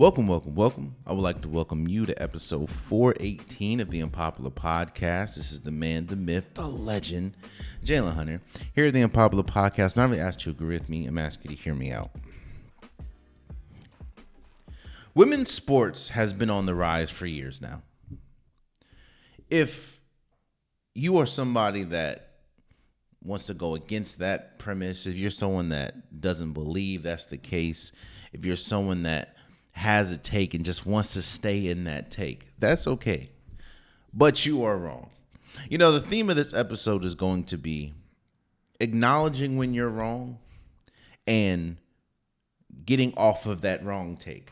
Welcome. I would like to welcome you to episode 418 of the Unpopular Podcast. This is the man, the myth, the legend, Jalen Hunter. Here at the Unpopular Podcast, I'm not really asked you to agree with me. I'm asking you to hear me out. Women's sports has been on the rise for years now. If you are somebody that wants to go against that premise, if you're someone that doesn't believe that's the case, if you're someone that has a take and just wants to stay in that take, that's okay. But you are wrong. You know, the theme of this episode is going to be acknowledging when you're wrong and getting off of that wrong take.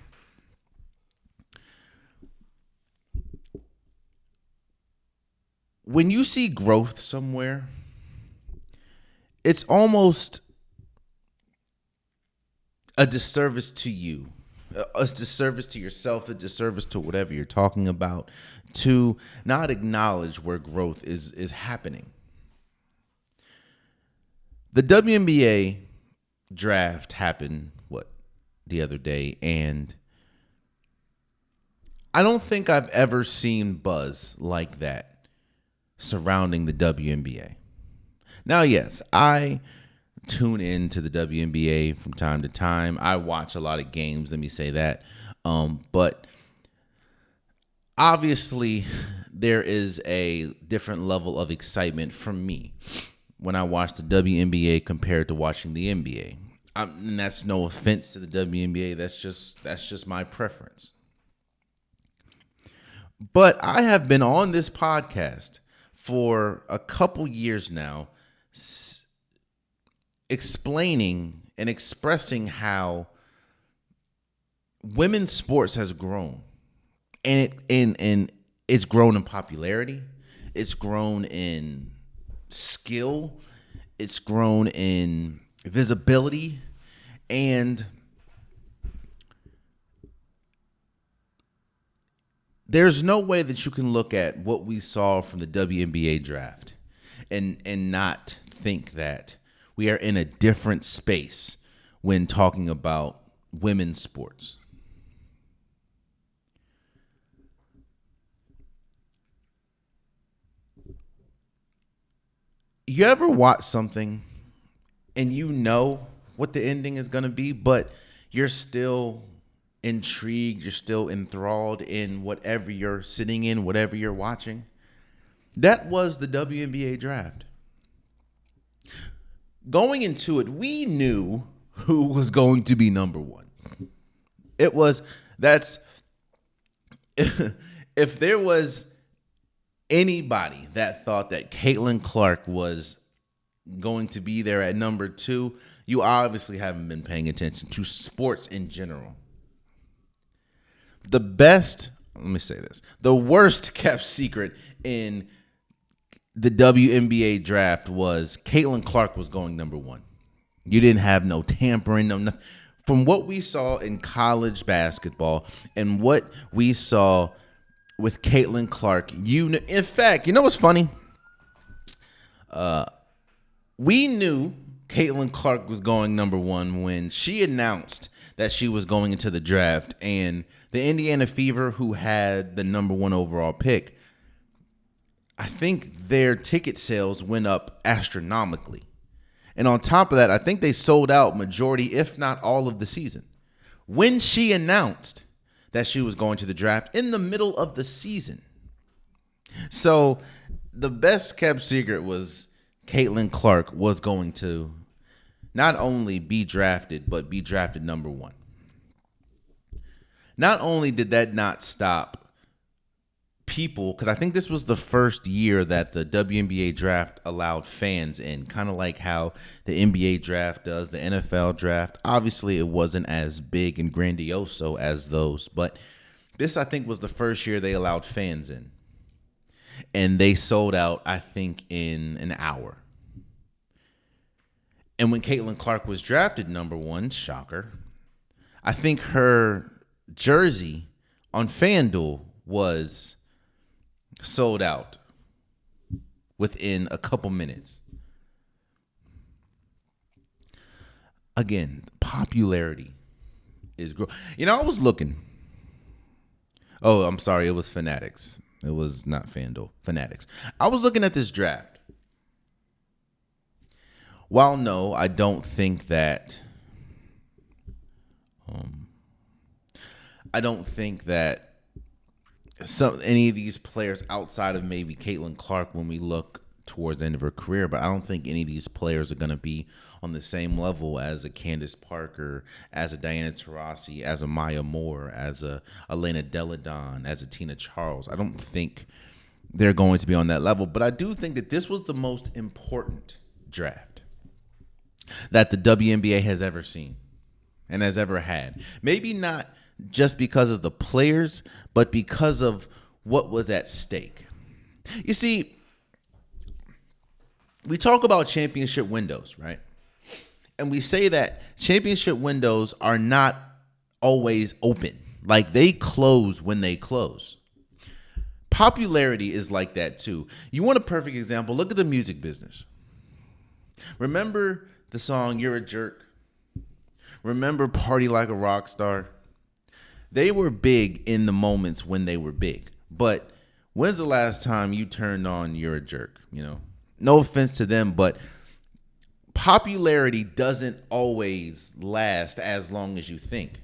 When you see growth somewhere, it's almost a disservice to you, a disservice to yourself, a disservice to whatever you're talking about, to not acknowledge where growth is happening. The WNBA draft happened, the other day, and I don't think I've ever seen buzz like that surrounding the WNBA. Now, yes, I tune into the WNBA from time to time. I watch a lot of games, let me say that. But obviously, there is a different level of excitement from me when I watch the WNBA compared to watching the NBA. And that's no offense to the WNBA. That's just my preference. But I have been on this podcast for a couple years now, explaining and expressing how women's sports has grown, and it's grown in popularity, it's grown in skill, it's grown in visibility, and there's no way that you can look at what we saw from the WNBA draft and not think that we are in a different space when talking about women's sports. You ever watch something and you know what the ending is going to be, but you're still intrigued, you're still enthralled in whatever you're sitting in, whatever you're watching? That was the WNBA draft. Going into it, we knew who was going to be number one. If there was anybody that thought that Caitlin Clark was going to be there at number two, you obviously haven't been paying attention to sports in general. The worst kept secret in the WNBA draft was Caitlin Clark was going number one. You didn't have no tampering, no nothing. From what we saw in college basketball and what we saw with Caitlin Clark, in fact, you know what's funny? We knew Caitlin Clark was going number one when she announced that she was going into the draft, and the Indiana Fever, who had the number one overall pick, I think their ticket sales went up astronomically. And on top of that, I think they sold out majority, if not all, of the season. When she announced that she was going to the draft in the middle of the season. So the best kept secret was Caitlin Clark was going to not only be drafted, but be drafted number one. Not only did that not stop people, because I think this was the first year that the WNBA draft allowed fans in, kind of like how the NBA draft does, the NFL draft. Obviously, it wasn't as big and grandioso as those, but this, I think, was the first year they allowed fans in. And they sold out, I think, in an hour. And when Caitlin Clark was drafted number one, shocker, I think her jersey on FanDuel was sold out within a couple minutes. Again, popularity is growing. You know, I was looking Oh, I'm sorry. It was Fanatics. It was not FanDuel. Fanatics. I was looking at this draft. While no, I don't think that. I don't think that any of these players outside of maybe Caitlin Clark, when we look towards the end of her career, but I don't think any of these players are going to be on the same level as a Candace Parker, as a Diana Taurasi, as a Maya Moore, as a Elena Deladon, as a Tina Charles. I don't think they're going to be on that level, but I do think that this was the most important draft that the WNBA has ever seen and has ever had. Maybe not just because of the players, but because of what was at stake. You see, we talk about championship windows, right? And we say that championship windows are not always open. Like, they close when they close. Popularity is like that too. You want a perfect example? Look at the music business. Remember the song "You're a Jerk"? Remember "Party Like a Rock Star"? They were big in the moments when they were big. But when's the last time you turned on "You're a Jerk"? You know, no offense to them, but popularity doesn't always last as long as you think.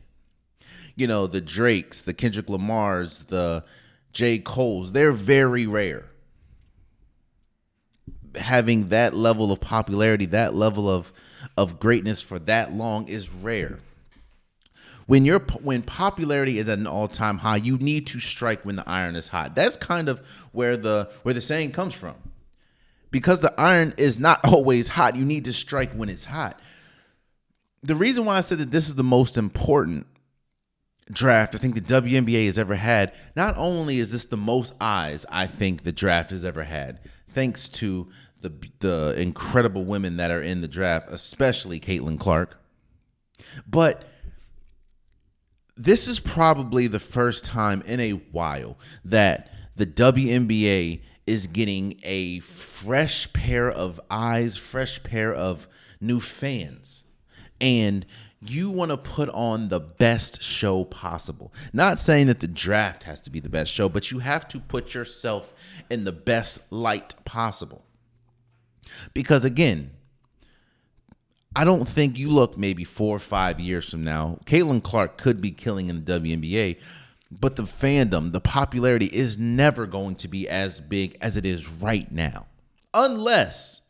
You know, the Drakes, the Kendrick Lamars, the J. Coles, they're very rare. Having that level of popularity, that level of greatness for that long is rare. When popularity is at an all-time high, you need to strike when the iron is hot. That's kind of where the saying comes from. Because the iron is not always hot, you need to strike when it's hot. The reason why I said that this is the most important draft I think the WNBA has ever had, not only is this the most eyes I think the draft has ever had, thanks to the incredible women that are in the draft, especially Caitlin Clark, but this is probably the first time in a while that the WNBA is getting a fresh pair of eyes, fresh pair of new fans. And you want to put on the best show possible. Not saying that the draft has to be the best show, but you have to put yourself in the best light possible. Because again, I don't think you look maybe 4 or 5 years from now, Caitlin Clark could be killing in the WNBA, but the fandom, the popularity is never going to be as big as it is right now. Unless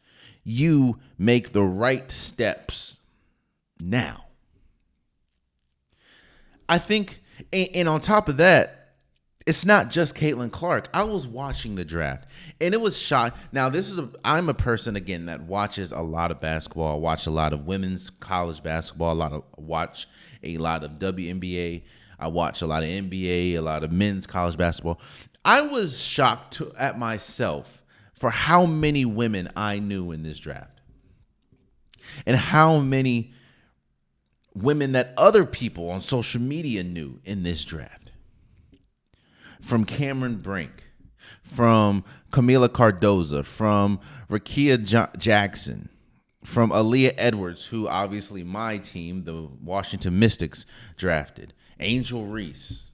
you make the right steps now. I think, and on top of that, it's not just Caitlin Clark. I was watching the draft, and it was shot. Now, I'm a person, again, that watches a lot of basketball. I watch a lot of women's college basketball. Watch a lot of WNBA. I watch a lot of NBA, a lot of men's college basketball. I was shocked at myself for how many women I knew in this draft, and how many women that other people on social media knew in this draft. From Cameron Brink, from Camila Cardoza, from Rakia Jackson, from Aaliyah Edwards, who obviously my team, the Washington Mystics, drafted. Angel Reese,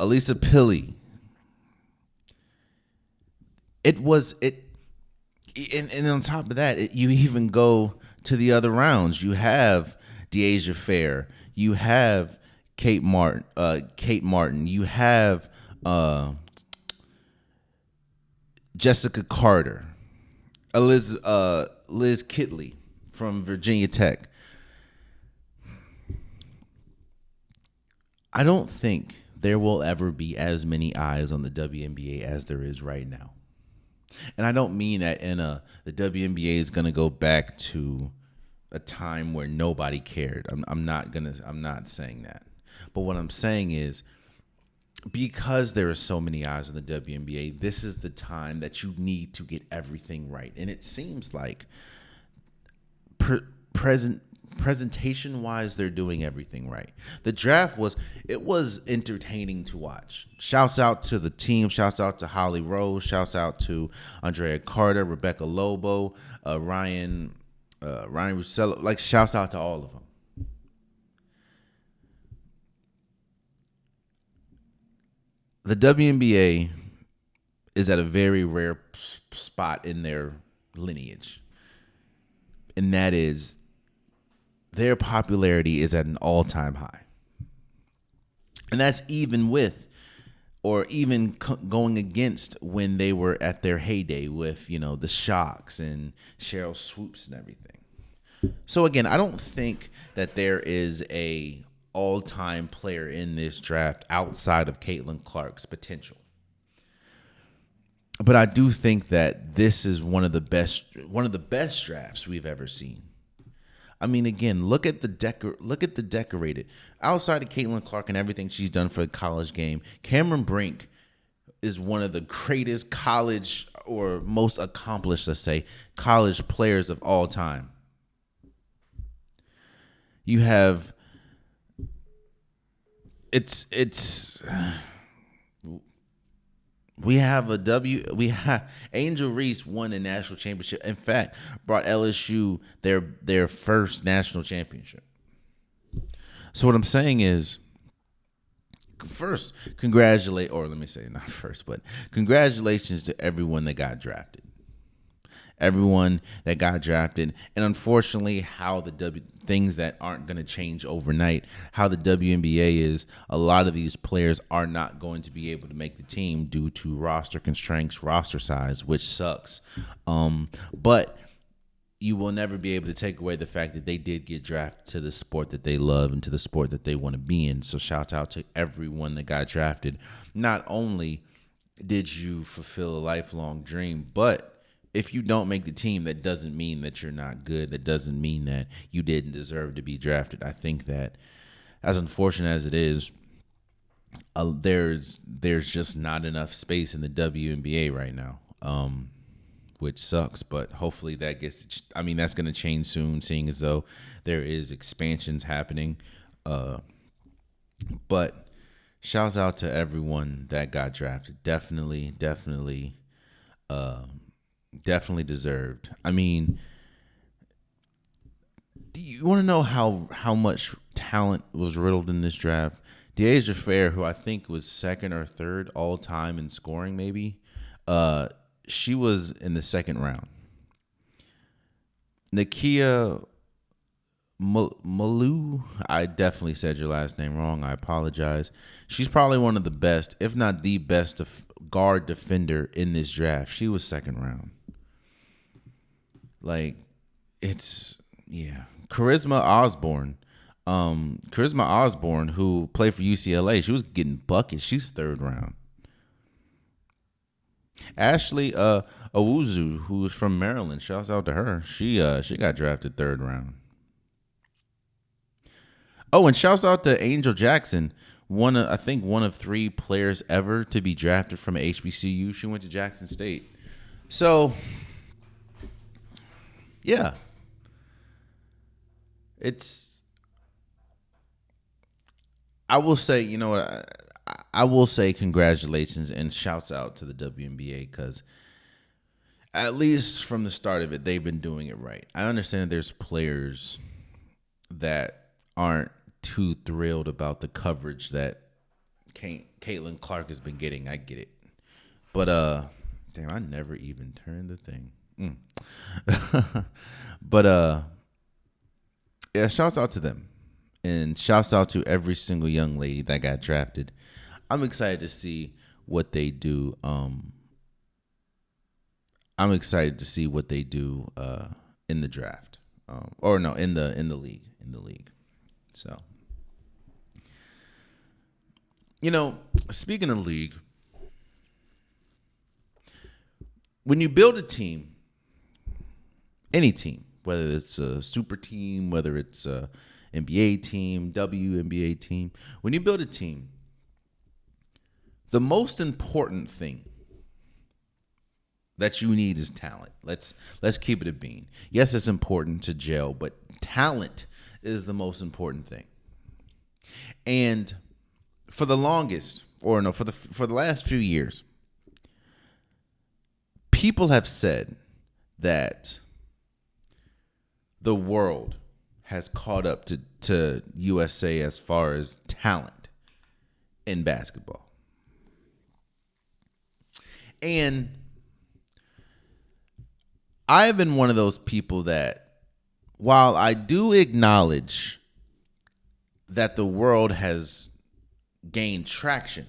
Elisa Pilley. And on top of that, you even go to the other rounds. You have Deasia Fair. You have Kate Martin. You have Jessica Carter. Liz Kitley from Virginia Tech. I don't think there will ever be as many eyes on the WNBA as there is right now. And I don't mean that the WNBA is going to go back to a time where nobody cared. I'm not saying that. But what I'm saying is, because there are so many eyes on the WNBA, this is the time that you need to get everything right. And it seems like presentation-wise, they're doing everything right. The draft was entertaining to watch. Shouts out to the team. Shouts out to Holly Rose. Shouts out to Andrea Carter, Rebecca Lobo, Ryan Russello. Like, shouts out to all of them. the WNBA is at a very rare spot in their lineage. And that is their popularity is at an all-time high. And that's even with or even going against when they were at their heyday with, the Shocks and Cheryl Swoops and everything. So again, I don't think that there is a all-time player in this draft outside of Caitlin Clark's potential. But I do think that this is one of the best drafts we've ever seen. I mean, again, look at the decorated. Outside of Caitlin Clark and everything she's done for the college game, Cameron Brink is one of the greatest college or most accomplished, let's say, college players of all time. You have we have Angel Reese won a national championship. In fact, brought LSU their first national championship. So what I'm saying is, congratulations to everyone that got drafted. Everyone that got drafted, and unfortunately, things that aren't going to change overnight. How the WNBA is, a lot of these players are not going to be able to make the team due to roster constraints, roster size, which sucks. But you will never be able to take away the fact that they did get drafted to the sport that they love and to the sport that they want to be in. So shout out to everyone that got drafted. Not only did you fulfill a lifelong dream, but if you don't make the team, that doesn't mean that you're not good. That doesn't mean that you didn't deserve to be drafted. I think that, as unfortunate as it is, there's just not enough space in the WNBA right now, which sucks. But hopefully that's going to change soon, seeing as though there is expansions happening. But shouts out to everyone that got drafted. Definitely deserved. I mean, do you want to know how much talent was riddled in this draft? Deasia Fair, who I think was second or third all time in scoring, maybe, she was in the second round. Nakia Malou, I definitely said your last name wrong. I apologize. She's probably one of the best, if not the best, guard defender in this draft. She was second round. Charisma Osborne, who played for UCLA, she was getting buckets. She's third round. Ashley Owuzu, who was from Maryland, shouts out to her. She got drafted third round. Oh, and shouts out to Angel Jackson, one of 3 players ever to be drafted from HBCU. She went to Jackson State. So, yeah. I will say, I will say congratulations and shouts out to the WNBA, because at least from the start of it, they've been doing it right. I understand there's players that aren't too thrilled about the coverage that Caitlin Clark has been getting. I get it. But, damn, I never even turned the thing. But, yeah, shouts out to them. And shouts out to every single young lady that got drafted. I'm excited to see what they do. I'm excited to see what they do in the draft, in the league. So, speaking of league, when you build a team, any team, whether it's a super team, whether it's a NBA team, WNBA team, when you build a team, the most important thing that you need is talent. Let's keep it a bean. Yes, it's important to gel, but talent is the most important thing. And for the longest, for the last few years, people have said that the world has caught up to USA as far as talent in basketball. And I have been one of those people that, while I do acknowledge that the world has gained traction,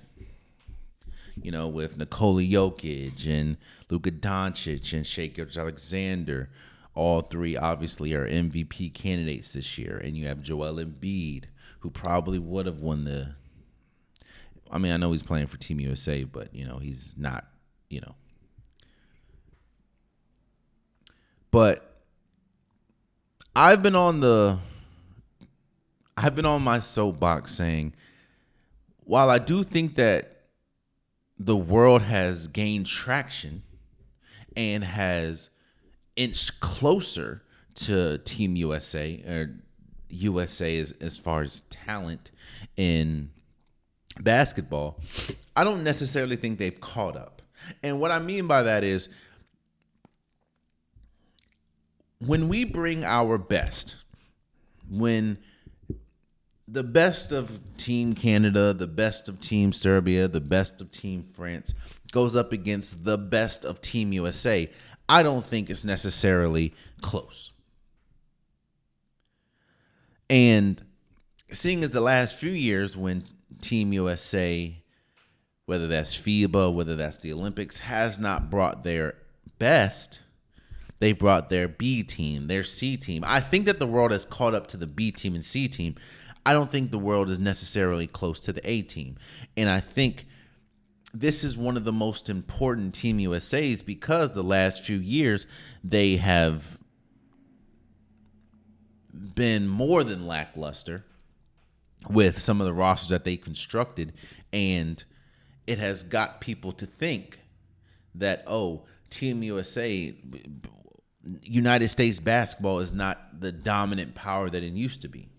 with Nikola Jokic and Luka Doncic and Shai Alexander, all three obviously are MVP candidates this year. And you have Joel Embiid, who probably would have won I know he's playing for Team USA, but, he's not, But I've been on my soapbox saying, while I do think that the world has gained traction and has inched closer to Team USA, or USA as far as talent in basketball, I don't necessarily think they've caught up. And what I mean by that is, when we bring our best, when the best of Team Canada, the best of Team Serbia, the best of Team France goes up against the best of Team USA, I don't think it's necessarily close. And seeing as the last few years when Team USA, whether that's FIBA, whether that's the Olympics, has not brought their best, they brought their B team, their C team. I think that the world has caught up to the B team and C team. I don't think the world is necessarily close to the A team. And I think this is one of the most important Team USAs because the last few years they have been more than lackluster with some of the rosters that they constructed. And it has got people to think that, Team USA, United States basketball is not the dominant power that it used to be.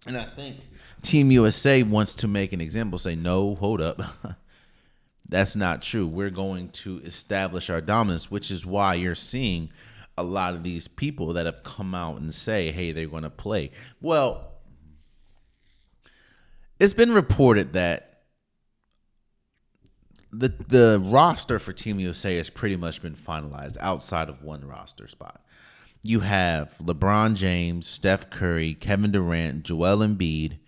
And I think Team USA wants to make an example, say, no, hold up. That's not true. We're going to establish our dominance, which is why you're seeing a lot of these people that have come out and say, hey, they're going to play. Well, it's been reported that the roster for Team USA has pretty much been finalized outside of one roster spot. You have LeBron James, Steph Curry, Kevin Durant, Joel Embiid,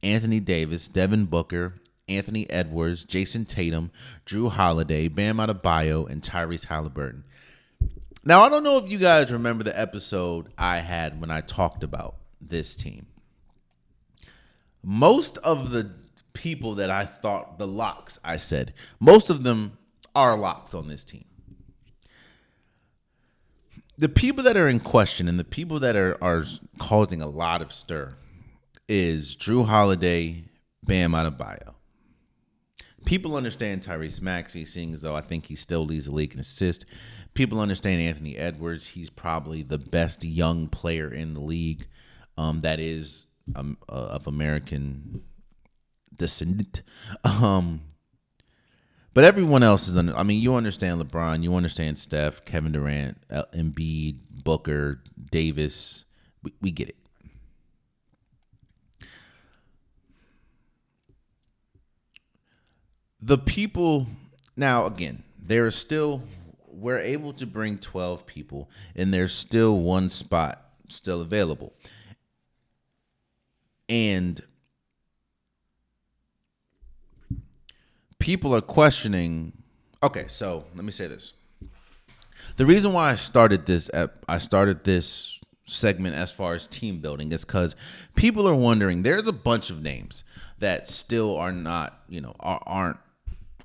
Anthony Davis, Devin Booker, Anthony Edwards, Jason Tatum, Drew Holiday, Bam Adebayo, and Tyrese Halliburton. Now, I don't know if you guys remember the episode I had when I talked about this team. Most of the people that I thought the locks, I said, most of them are locks on this team. The people that are in question and the people that are causing a lot of stir is Drew Holiday, Bam Adebayo. People understand Tyrese Maxey, seeing as though I think he still leads the league in assists. People understand Anthony Edwards. He's probably the best young player in the league that is of American descent. But everyone else is you understand LeBron, you understand Steph, Kevin Durant, Embiid, Booker, Davis. We get it. The people, now again, we're able to bring 12 people, and there's still one spot still available. And people are questioning. Okay, so let me say this. The reason why I started this segment as far as team building is because people are wondering. There's a bunch of names that still are not, aren't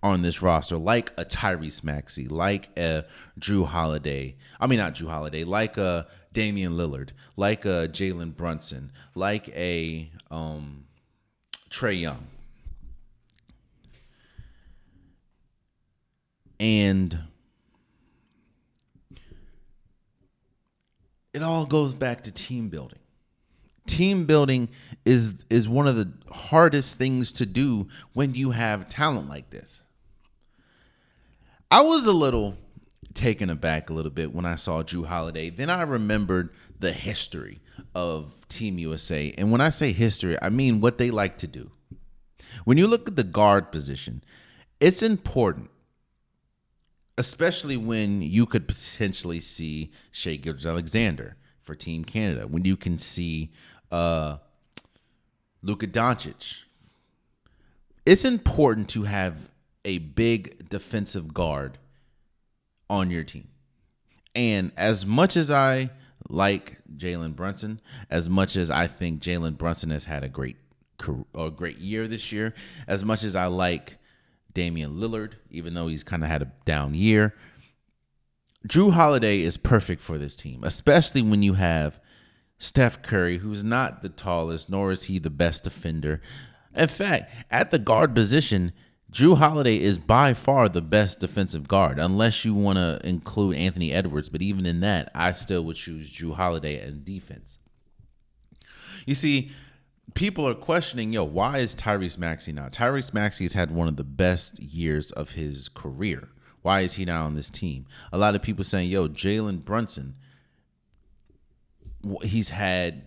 on this roster, like a Tyrese Maxey, like a Drew Holiday. Not Drew Holiday, like a Damian Lillard, like a Jalen Brunson, like a Trae Young. And it all goes back to team building. Team building is one of the hardest things to do when you have talent like this. I was a little taken aback a little bit when I saw Drew Holiday. Then I remembered the history of Team USA. And when I say history, I mean what they like to do. When you look at the guard position, It's important, especially when you could potentially see Shai Gilgeous-Alexander for Team Canada, when you can see Luka Doncic. It's important to have a big defensive guard on your team. And as much as I like Jalen Brunson, as much as I think Jalen Brunson has had a great year this year, as much as I like Damian Lillard, even though he's kind of had a down year, Jrue Holiday is perfect for this team, especially when you have Steph Curry, who's not the tallest, nor is he the best defender. In fact, at the guard position, Jrue Holiday is by far the best defensive guard, unless you want to include Anthony Edwards. But even in that, I still would choose Jrue Holiday in defense. You see, people are questioning, why is Tyrese Maxey not? Tyrese Maxey has had one of the best years of his career. Why is he not on this team? A lot of people saying, Jalen Brunson, he's had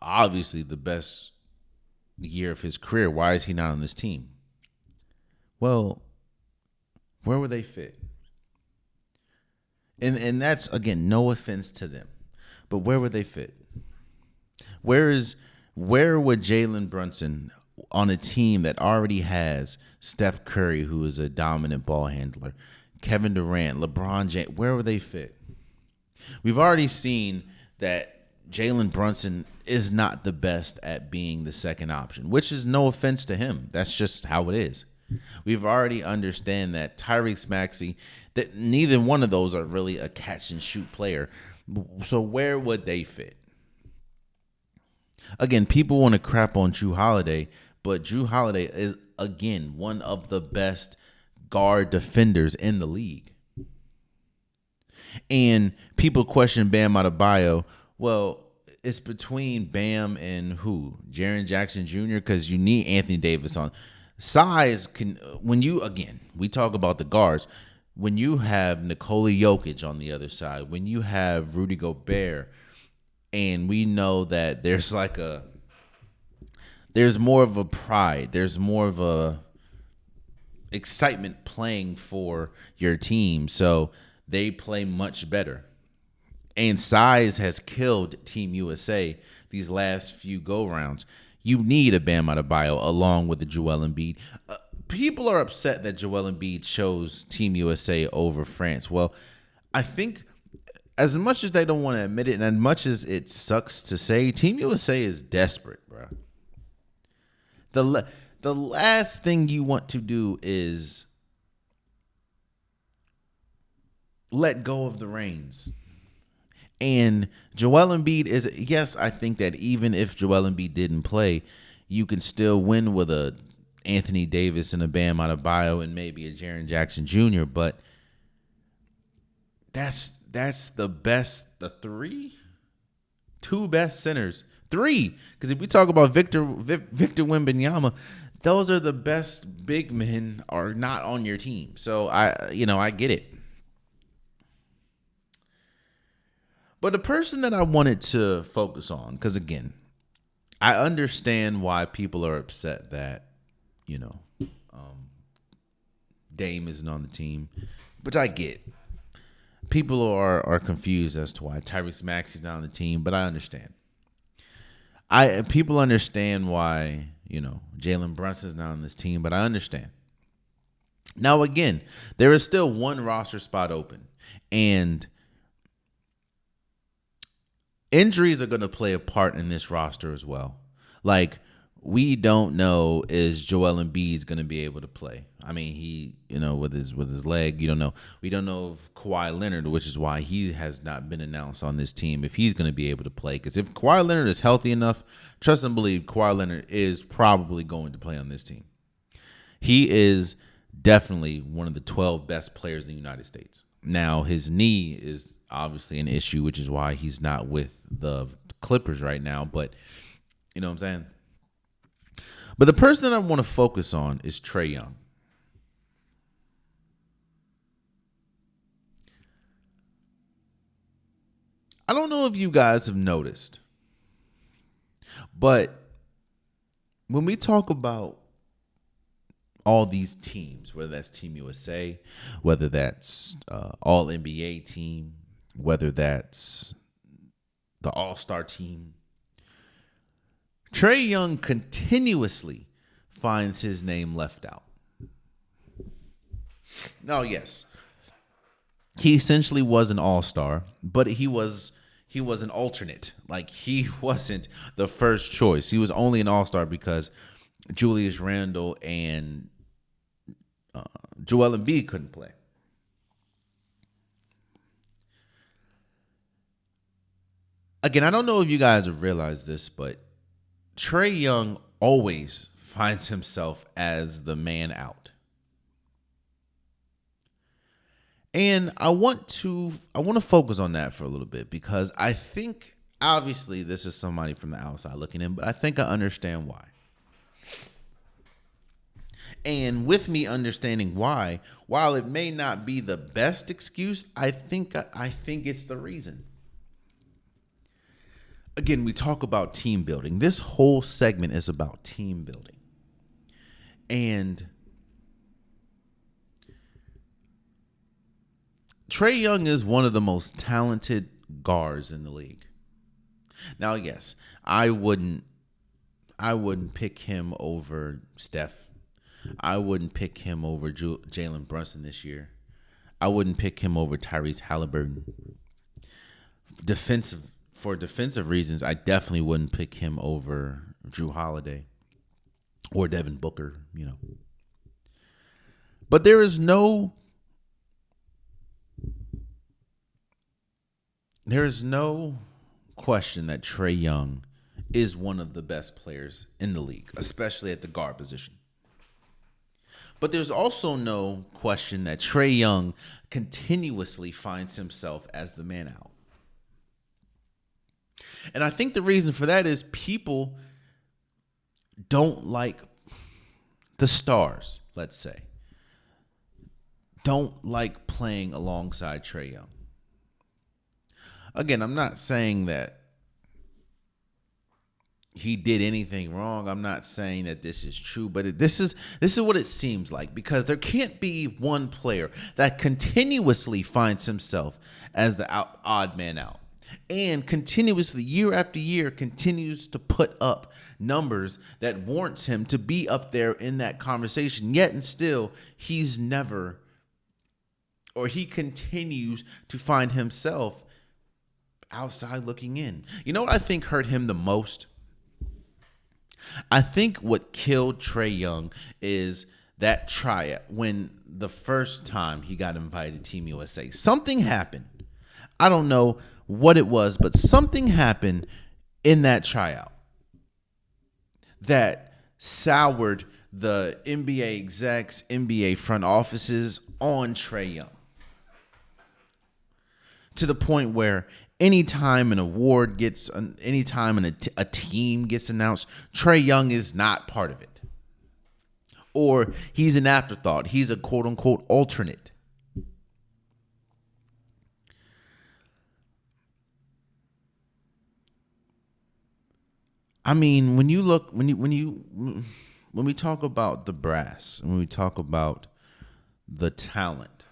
obviously the best year of his career. Why is he not on this team? Well, where would they fit? And that's, again, no offense to them, but where would they fit? Where would Jalen Brunson on a team that already has Steph Curry, who is a dominant ball handler, Kevin Durant, LeBron James, where would they fit? We've already seen that Jalen Brunson is not the best at being the second option, which is no offense to him. That's just how it is. We've already understand that Tyrese Maxey, that neither one of those are really a catch and shoot player. So where would they fit? Again, people want to crap on Jrue Holiday, but Jrue Holiday is, again, one of the best guard defenders in the league. And people question Bam Adebayo. Well, it's between Bam and who? Jaren Jackson Jr., because you need Anthony Davis on. Size can, we talk about the guards. When you have Nikola Jokic on the other side, when you have Rudy Gobert, and we know that there's more of a pride, there's more of a excitement playing for your team, so they play much better. And size has killed Team USA these last few go-rounds. You need a Bam Adebayo along with the Joel Embiid. People are upset that Joel Embiid chose Team USA over France. Well, I think as much as they don't want to admit it, and as much as it sucks to say, Team USA is desperate, bro. The last thing you want to do is let go of the reins. And Joel Embiid is, yes, I think that even if Joel Embiid didn't play, you can still win with a Anthony Davis and a Bam Adebayo and maybe a Jaren Jackson Jr., but that's the best, two best centers. Three, because if we talk about Victor Wembanyama, those are the best big men are not on your team. So I get it. But the person that I wanted to focus on, because again, I understand why people are upset that, Dame isn't on the team, which I get. People are confused as to why Tyrese Maxey's not on the team, but I understand. People understand why, Jalen Brunson's not on this team, but I understand. Now, again, there is still one roster spot open, and injuries are going to play a part in this roster as well. Like, we don't know is Joel Embiid's going to be able to play. I mean, he, with his leg, you don't know. We don't know if Kawhi Leonard, which is why he has not been announced on this team, if he's going to be able to play. Because if Kawhi Leonard is healthy enough, trust and believe Kawhi Leonard is probably going to play on this team. He is definitely one of the 12 best players in the United States. Now, his knee is obviously an issue, which is why he's not with the Clippers right now. But you know what I'm saying? But the person that I want to focus on is Trae Young. I don't know if you guys have noticed, but when we talk about all these teams, whether that's Team USA, whether that's all NBA team, whether that's the All-Star team, Trae Young continuously finds his name left out. Now, yes, he essentially was an all-star, but he was an alternate. Like, he wasn't the first choice. He was only an all-star because Julius Randle and Joel Embiid couldn't play. Again, I don't know if you guys have realized this, but Trae Young always finds himself as the man out. And I want to focus on that for a little bit, because I think, obviously, this is somebody from the outside looking in, but I think I understand why. And with me understanding why, while it may not be the best excuse, I think it's the reason. Again, we talk about team building. This whole segment is about team building. And Trae Young is one of the most talented guards in the league. Now, yes, I wouldn't pick him over Steph. I wouldn't pick him over Jalen Brunson this year. I wouldn't pick him over Tyrese Halliburton. For defensive reasons, I definitely wouldn't pick him over Drew Holiday or Devin Booker, But there is no question that Trae Young is one of the best players in the league, especially at the guard position. But there's also no question that Trae Young continuously finds himself as the man out. And I think the reason for that is people don't like the stars, let's say, don't like playing alongside Trae Young. Again, I'm not saying that he did anything wrong. I'm not saying that this is true, but this is what it seems like, because there can't be one player that continuously finds himself as the odd man out and continuously, year after year, continues to put up numbers that warrants him to be up there in that conversation, yet and still he continues to find himself outside looking in. You know what I think hurt him the most? I think what killed Trae Young is that tryout when the first time he got invited to Team USA. Something happened. I don't know what it was, but something happened in that tryout that soured the NBA execs, NBA front offices on Trae Young. To the point where anytime an award gets, anytime a team gets announced, Trae Young is not part of it. Or he's an afterthought. He's a quote-unquote alternate. I mean, when we talk about the brass, when we talk about the talent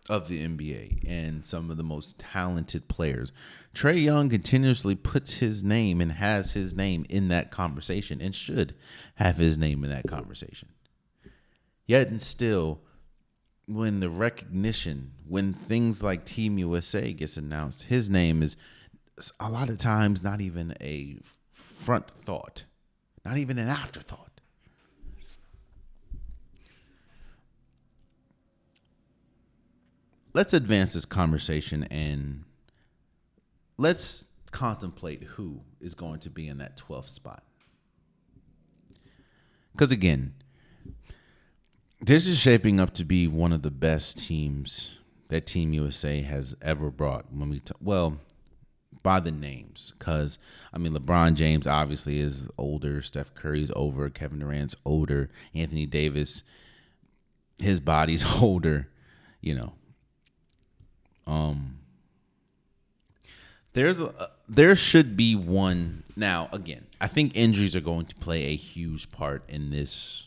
of the NBA and some of the most talented players, Trae Young continuously puts his name and has his name in that conversation and should have his name in that conversation. Yet and still, when the recognition, when things like Team USA gets announced, his name is a lot of times not even a front thought, not even an afterthought. Let's advance this conversation and let's contemplate who is going to be in that 12th spot. Because again, this is shaping up to be one of the best teams that Team USA has ever brought. By the names, because LeBron James obviously is older, Steph Curry's over, Kevin Durant's older, Anthony Davis, his body's older, There should be one. Now, again, I think injuries are going to play a huge part in this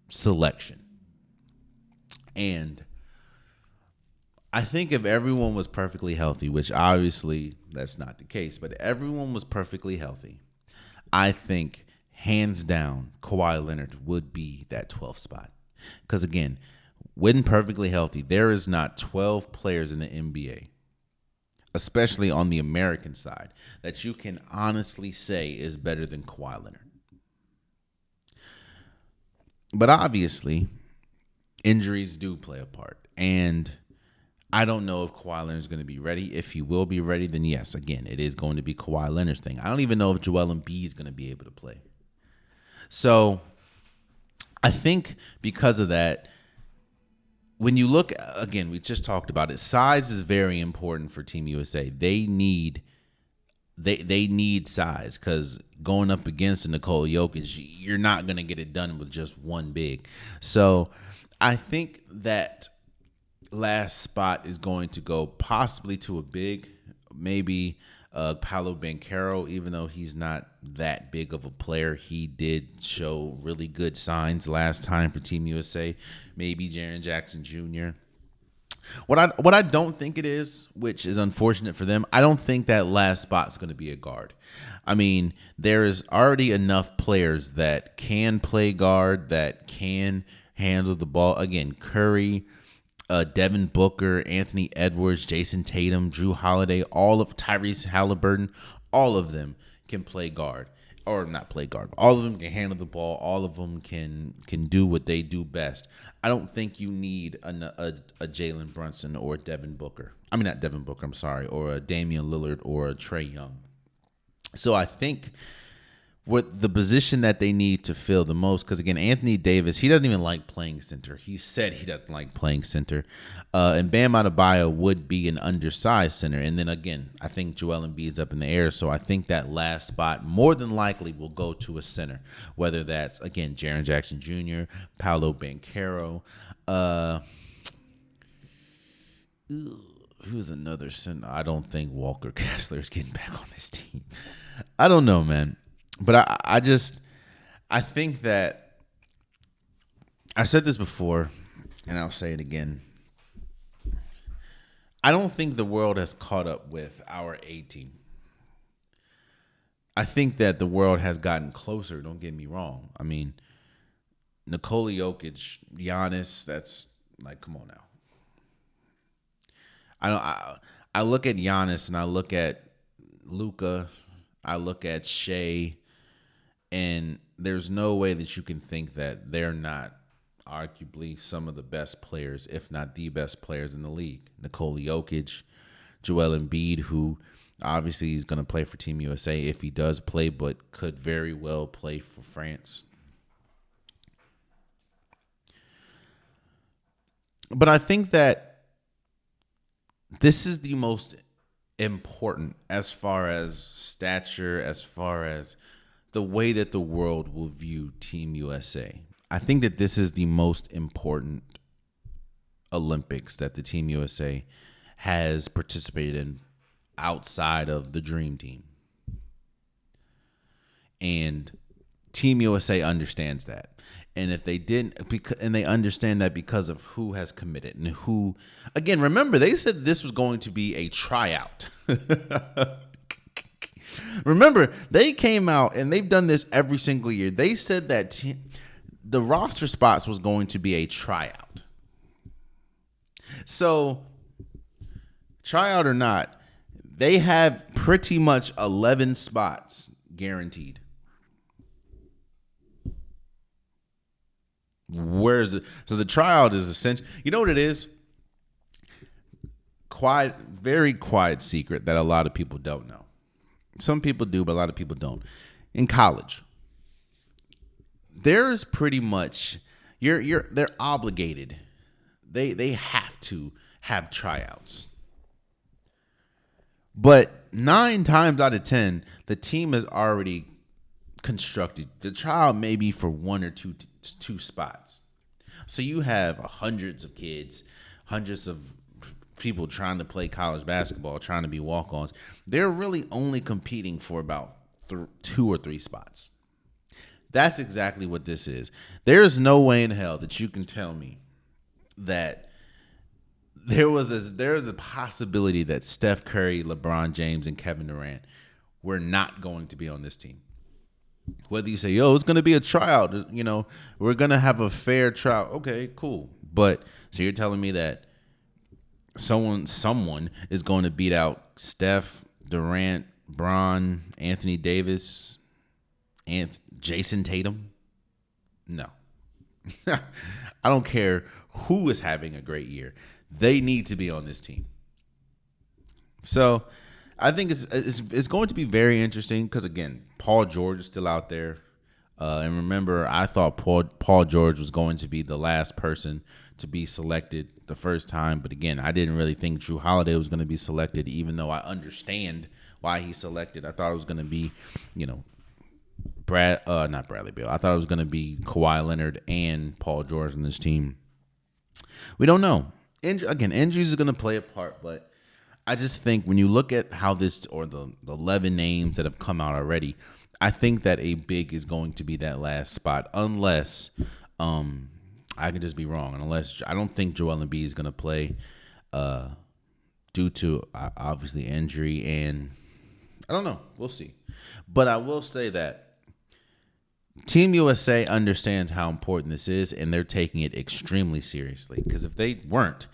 selection. And I think if everyone was perfectly healthy, which obviously that's not the case, but everyone was perfectly healthy, I think hands down Kawhi Leonard would be that 12th spot. Because again, when perfectly healthy, there is not 12 players in the NBA, especially on the American side, that you can honestly say is better than Kawhi Leonard. But obviously, injuries do play a part. And I don't know if Kawhi Leonard is going to be ready. If he will be ready, then yes, again, it is going to be Kawhi Leonard's thing. I don't even know if Joel Embiid is going to be able to play. So I think because of that, when you look, again, we just talked about it, size is very important for Team USA. They need size, because going up against Nikola Jokic, you're not going to get it done with just one big. So I think that last spot is going to go possibly to a big, maybe Paolo Banchero, even though he's not that big of a player. He did show really good signs last time for Team USA. Maybe Jaren Jackson Jr. What I don't think it is, which is unfortunate for them, I don't think that last spot's going to be a guard. I mean, there is already enough players that can play guard, that can handle the ball. Again, Curry, Devin Booker, Anthony Edwards, Jason Tatum, Drew Holiday, all of Tyrese Halliburton, all of them can play guard. Or not play guard. All of them can handle the ball. All of them can do what they do best. I don't think you need a Jalen Brunson or a Devin Booker. I mean, not Devin Booker, I'm sorry. Or a Damian Lillard or a Trae Young. So I think what the position that they need to fill the most, because again, Anthony Davis, he doesn't even like playing center. He said he doesn't like playing center. And Bam Adebayo would be an undersized center. And then again, I think Joel Embiid's up in the air. So I think that last spot more than likely will go to a center, whether that's, again, Jaren Jackson Jr., Paolo Banchero. Who's another center? I don't think Walker Kessler is getting back on this team. I don't know, man. But I think that I said this before, and I'll say it again. I don't think the world has caught up with our A team. I think that the world has gotten closer. Don't get me wrong. I mean, Nikola Jokic, Giannis, that's like, come on now. I look at Giannis and I look at Luka, I look at Shea. And there's no way that you can think that they're not arguably some of the best players, if not the best players in the league. Nikola Jokic, Joel Embiid, who obviously is going to play for Team USA if he does play, but could very well play for France. But I think that this is the most important as far as stature, as far as the way that the world will view Team USA. I think that this is the most important Olympics that the Team USA has participated in outside of the Dream Team. And Team USA understands that. And if they didn't, and they understand that because of who has committed and who, again, remember, they said this was going to be a tryout. Remember, they came out, and they've done this every single year. They said that the roster spots was going to be a tryout. So, tryout or not, they have pretty much 11 spots guaranteed. So the tryout is essential. You know what it is? Very quiet secret that a lot of people don't know. Some people do, but a lot of people don't. In college, there's pretty much they're obligated. They have to have tryouts. But 9 times out of 10, the team has already constructed. The tryout may be for 1 or 2 spots. So you have hundreds of kids, hundreds of people trying to play college basketball, trying to be walk-ons. They're really only competing for about 2 or 3 spots. That's exactly what this is. There is no way in hell that you can tell me that there is a possibility that Steph Curry, LeBron James, and Kevin Durant were not going to be on this team. Whether you say, yo, it's going to be a tryout, we're going to have a fair trial. Okay, cool. But so you're telling me that someone is going to beat out Steph, Durant, Bron, Anthony Davis, and Jason Tatum? No. I don't care who is having a great year. They need to be on this team. So I think it's going to be very interesting because, again, Paul George is still out there. And remember, I thought Paul George was going to be the last person to be selected the first time. But, again, I didn't really think Jrue Holiday was going to be selected, even though I understand why he's selected. I thought it was going to be, not Bradley Beal. I thought it was going to be Kawhi Leonard and Paul George on this team. We don't know. Injuries is going to play a part, but I just think when you look at how the 11 names that have come out already, I think that a big is going to be that last spot, unless I can just be wrong, unless I don't think Joel Embiid is going to play due to obviously injury, and I don't know. We'll see. But I will say that Team USA understands how important this is, and they're taking it extremely seriously. Because if they weren't,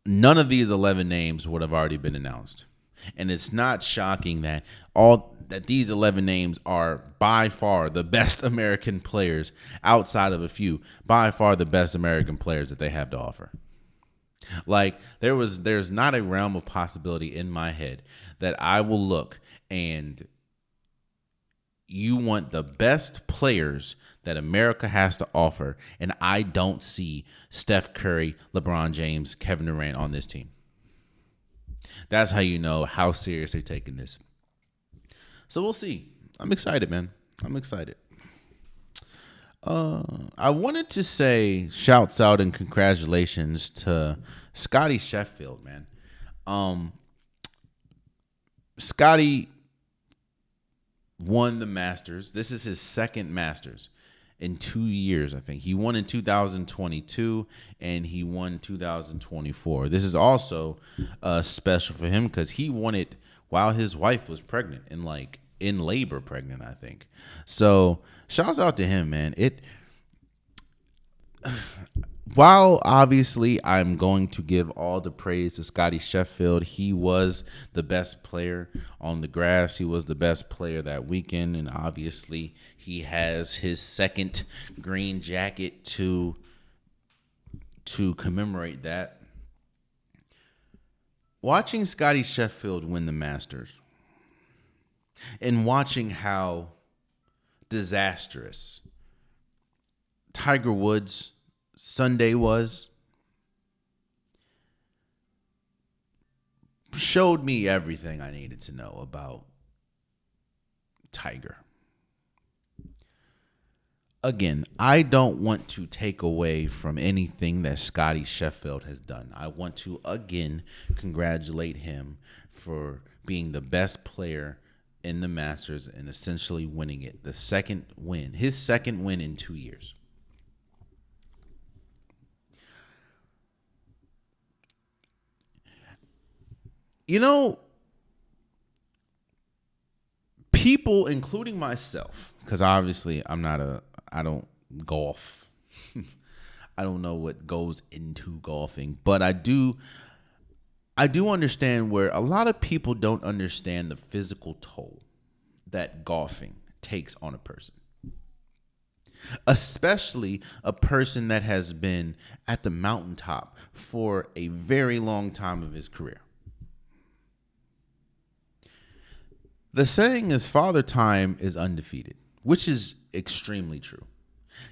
none of these 11 names would have already been announced. And it's not shocking that these 11 names are by far the best American players outside of a few, by far the best American players that they have to offer. Like there's not a realm of possibility in my head that I will look and you want the best players that America has to offer, and I don't see Steph Curry, LeBron James, Kevin Durant on this team. That's how you know how serious they're taking this. So we'll see. I'm excited, man. I'm excited. I wanted to say shouts out and congratulations to Scottie Scheffler, man. Scottie won the Masters. This is his second Masters in 2 years, I think. He won in 2022, and he won 2024. This is also special for him because he won it while his wife was pregnant and in labor pregnant, I think. So shouts out to him, man. While obviously I'm going to give all the praise to Scottie Scheffler, he was the best player on the grass. He was the best player that weekend, and obviously he has his second green jacket to commemorate that. Watching Scottie Scheffler win the Masters and watching how disastrous Tiger Woods' Sunday showed me everything I needed to know about Tiger. Again, I don't want to take away from anything that Scottie Scheffler has done. I want to, again, congratulate him for being the best player in the Masters and essentially winning it. His second win in 2 years. People, including myself, because obviously I don't golf. I don't know what goes into golfing, but I do understand where a lot of people don't understand the physical toll that golfing takes on a person. Especially a person that has been at the mountaintop for a very long time of his career. The saying is Father Time is undefeated, which is extremely true.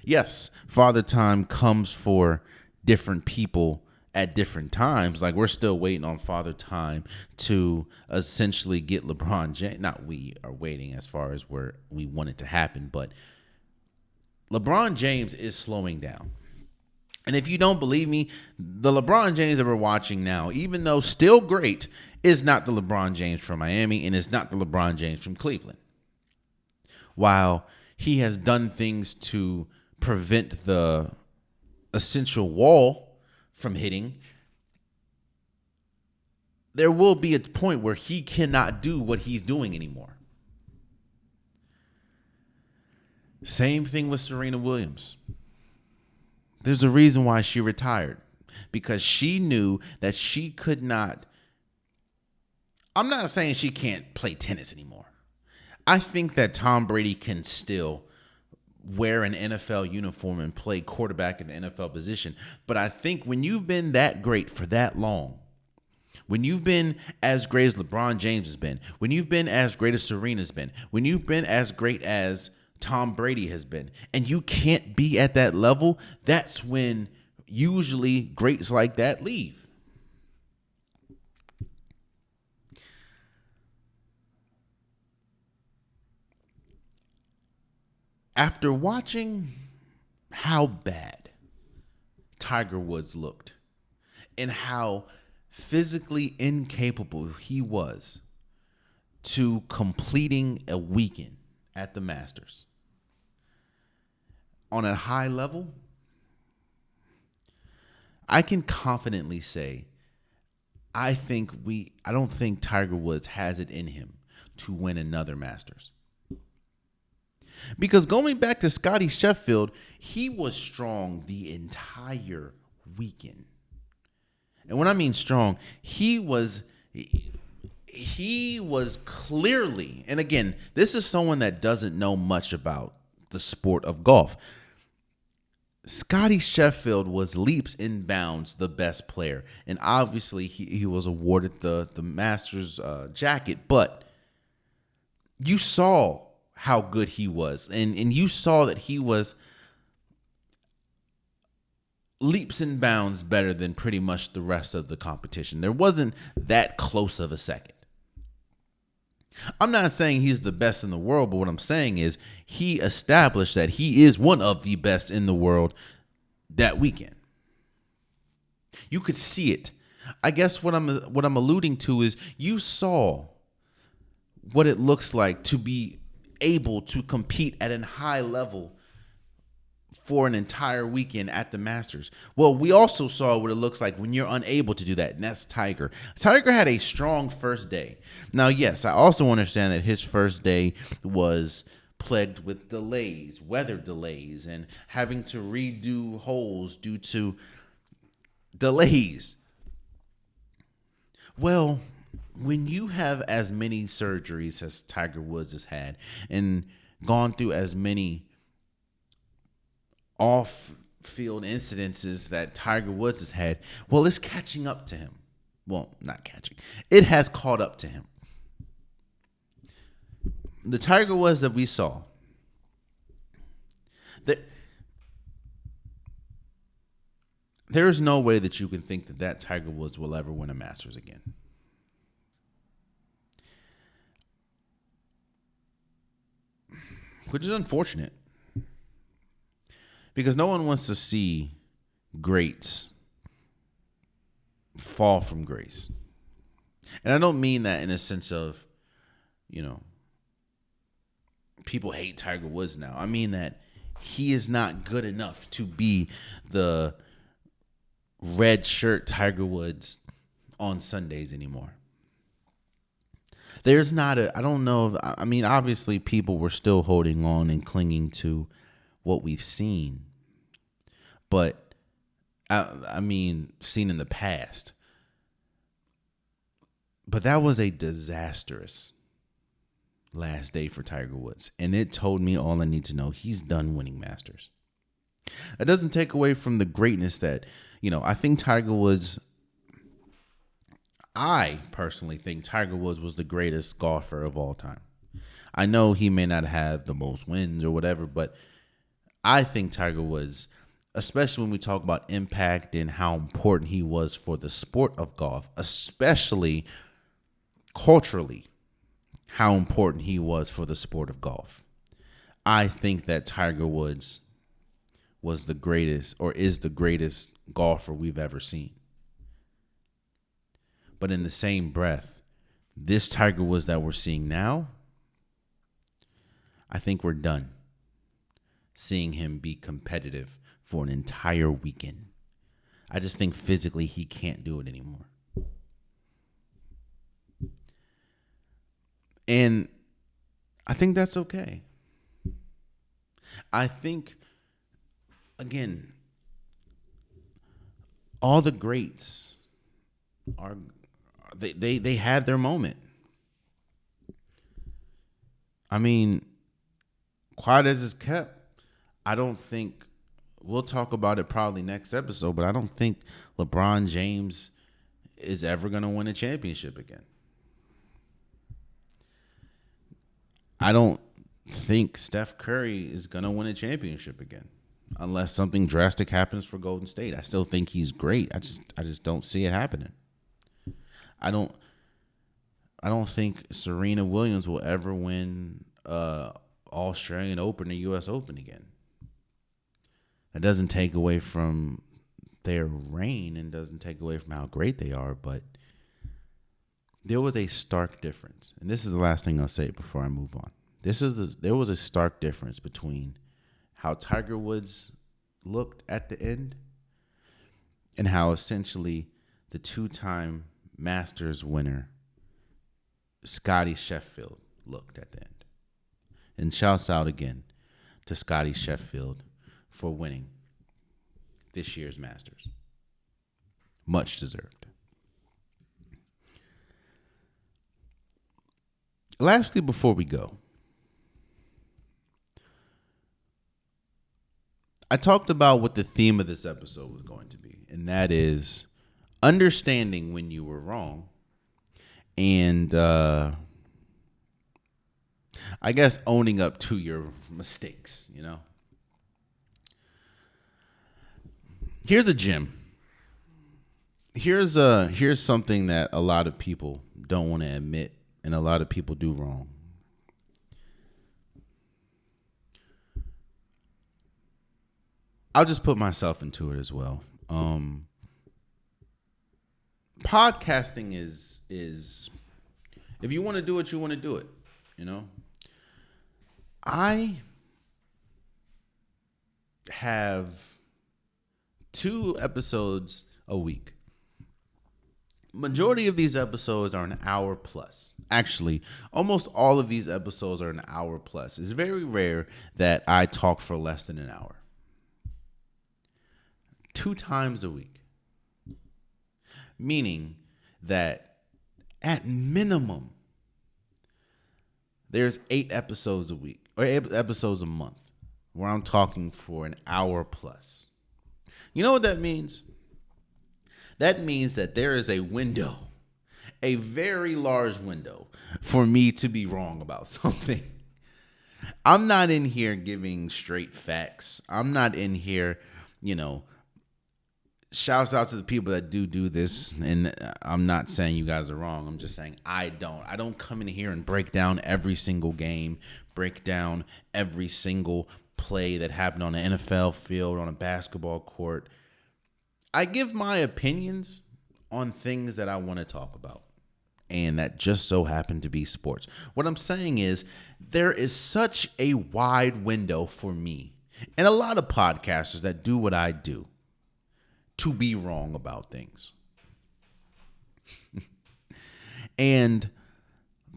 Yes, Father Time comes for different people at different times. Like we're still waiting on Father Time to essentially get LeBron James. Not we are waiting as far as where we want it to happen, but LeBron James is slowing down. And if you don't believe me, the LeBron James that we're watching now, even though still great, is not the LeBron James from Miami and is not the LeBron James from Cleveland. While he has done things to prevent the essential wall from hitting, there will be a point where he cannot do what he's doing anymore. Same thing with Serena Williams. There's a reason why she retired, because she knew that she could not. I'm not saying she can't play tennis anymore. I think that Tom Brady can still wear an NFL uniform and play quarterback in the NFL position. But I think when you've been that great for that long, when you've been as great as LeBron James has been, when you've been as great as Serena's been, when you've been as great as Tom Brady has been, and you can't be at that level, that's when usually greats like that leave. After watching how bad Tiger Woods looked and how physically incapable he was to completing a weekend at the Masters on a high level, I can confidently say I don't think Tiger Woods has it in him to win another Masters. Because going back to Scottie Scheffler, he was strong the entire weekend. And when I mean strong, he was clearly, and again, this is someone that doesn't know much about the sport of golf. Scottie Scheffler was leaps and bounds the best player. And obviously he was awarded the Masters jacket, but you saw how good he was. And you saw that he was leaps and bounds better than pretty much the rest of the competition. There wasn't that close of a second. I'm not saying he's the best in the world, but what I'm saying is he established that he is one of the best in the world that weekend. You could see it. I guess what I'm alluding to is you saw what it looks like to be able to compete at a high level for an entire weekend at the Masters. Well, we also saw what it looks like when you're unable to do that, and that's Tiger. Tiger had a strong first day. Now, yes, I also understand that his first day was plagued with delays, weather delays, and having to redo holes due to delays. Well, when you have as many surgeries as Tiger Woods has had and gone through as many off-field incidences that Tiger Woods has had, well, it's catching up to him. Well, not catching. It has caught up to him. The Tiger Woods that we saw, there is no way that you can think that Tiger Woods will ever win a Masters again. Which is unfortunate. Because no one wants to see greats fall from grace. And I don't mean that in a sense of, people hate Tiger Woods now. I mean that he is not good enough to be the red shirt Tiger Woods on Sundays anymore. There's not I don't know. Obviously people were still holding on and clinging to what we've seen. But, seen in the past. But that was a disastrous last day for Tiger Woods. And it told me all I need to know. He's done winning Masters. That doesn't take away from the greatness that, I think Tiger Woods, I personally think Tiger Woods was the greatest golfer of all time. I know he may not have the most wins or whatever, but I think Tiger Woods, especially when we talk about impact and how important he was for the sport of golf, especially culturally, how important he was for the sport of golf. I think that Tiger Woods was the greatest, or is the greatest golfer we've ever seen. But in the same breath, this Tiger Woods that we're seeing now, I think we're done. seeing him be competitive for an entire weekend. I just think physically he can't do it anymore. And I think that's okay. I think, again, all the greats are they had their moment. I mean, quiet as it's kept, I don't think, we'll talk about it probably next episode, but I don't think LeBron James is ever going to win a championship again. I don't think Steph Curry is going to win a championship again unless something drastic happens for Golden State. I still think he's great. I just don't see it happening. I don't think Serena Williams will ever win Australian Open or US Open again. That doesn't take away from their reign and doesn't take away from how great they are, but there was a stark difference. And this is the last thing I'll say before I move on. There was a stark difference between how Tiger Woods looked at the end and how essentially the two-time Masters winner Scottie Scheffler looked at the end. And shouts out again to Scottie Scheffler for winning this year's Masters. Much deserved. Lastly, before we go, I talked about what the theme of this episode was going to be, and that is understanding when you were wrong and I guess owning up to your mistakes, you know. Here's a gem. Here's something that a lot of people don't want to admit and a lot of people do wrong. I'll just put myself into it as well. Podcasting is if you want to do it, you want to do it, you know. I have 2 episodes a week. Majority of these episodes are an hour plus. Actually, almost all of these episodes are an hour plus. It's very rare that I talk for less than an hour. 2 times a week. Meaning that at minimum, there's 8 episodes a week or 8 episodes a month where I'm talking for an hour plus. You know what that means? That means that there is a window, a very large window for me to be wrong about something. I'm not in here giving straight facts. I'm not in here, you know, shouts out to the people that do this, and I'm not saying you guys are wrong. I'm just saying I don't come in here and break down every single game, break down every single play that happened on an NFL field, on a basketball court. I give my opinions on things that I want to talk about, and that just so happen to be sports. What I'm saying is there is such a wide window for me and a lot of podcasters that do what I do to be wrong about things. And